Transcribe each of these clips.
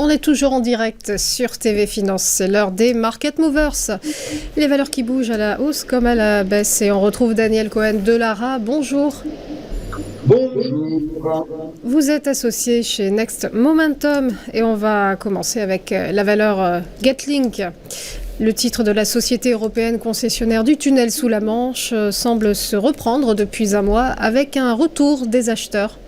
On est toujours en direct sur TV Finance, c'est l'heure des Market Movers. Les valeurs qui bougent à la hausse comme à la baisse. Et on retrouve Daniel Cohen de Lara. Bonjour. Bonjour. Vous êtes associé chez Next Momentum et on va commencer avec la valeur Getlink. Le titre de la société européenne concessionnaire du tunnel sous la Manche semble se reprendre depuis un mois avec un retour des acheteurs.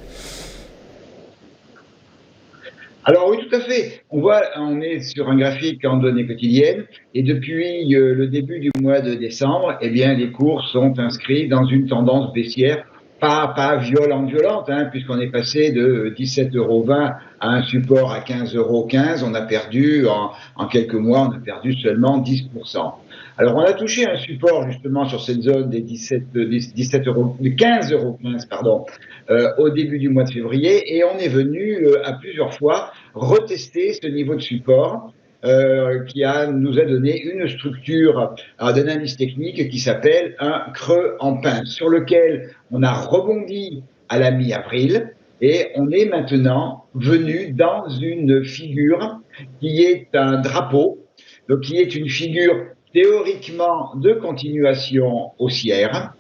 Alors oui, tout à fait. On est sur un graphique en données quotidiennes et depuis le début du mois de décembre, eh bien, les cours sont inscrits dans une tendance baissière, pas violente, hein, puisqu'on est passé de 17,20 € à un support à 15,15 €. On a perdu, en quelques mois, on a perdu seulement 10%. Alors, on a touché un support justement sur cette zone des 17 euros, de 15,15 €, pardon, au début du mois de février, et on est venu à plusieurs fois retester ce niveau de support nous a donné une structure d'un indice technique qui s'appelle un creux en pince, sur lequel on a rebondi à la mi-avril, et on est maintenant venu dans une figure qui est un drapeau, donc qui est une figure théoriquement de continuation haussière,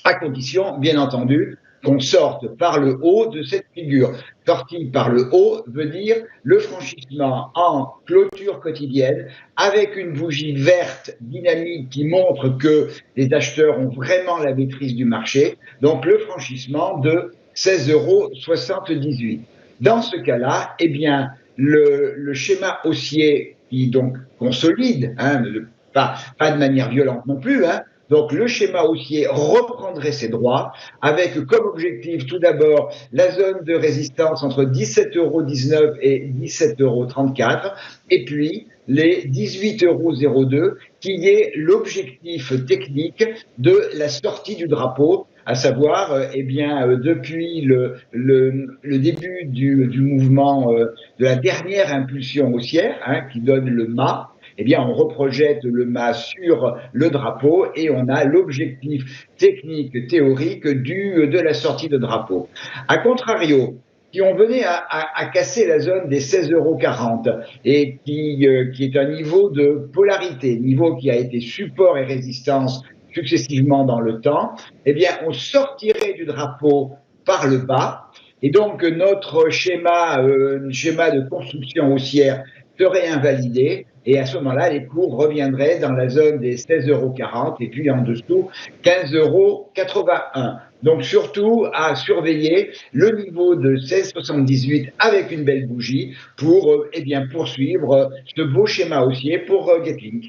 à condition, bien entendu, qu'on sorte par le haut de cette figure. Sortie par le haut veut dire le franchissement en clôture quotidienne avec une bougie verte dynamique qui montre que les acheteurs ont vraiment la maîtrise du marché, donc le franchissement de 16,78 €. Dans ce cas-là, eh bien, le schéma haussier qui donc consolide, hein, pas de manière violente non plus, hein, donc le schéma haussier reprendrait ses droits avec comme objectif tout d'abord la zone de résistance entre 17,19 € et 17,34 € et puis les 18,02 € qui est l'objectif technique de la sortie du drapeau, à savoir eh bien, depuis le début du mouvement de la dernière impulsion haussière, hein, qui donne le mât. Eh bien, on reprojette le mât sur le drapeau et on a l'objectif technique, théorique de la sortie de drapeau. A contrario, si on venait à casser la zone des 16,40 € et qui est un niveau de polarité, niveau qui a été support et résistance successivement dans le temps, eh bien, on sortirait du drapeau par le bas, et donc notre schéma de construction haussière serait invalidé, et à ce moment-là, les cours reviendraient dans la zone des 16,40 € et puis en dessous 15,81 €. Donc surtout à surveiller le niveau de 16,78 avec une belle bougie pour eh bien, poursuivre ce beau schéma haussier pour Getlink.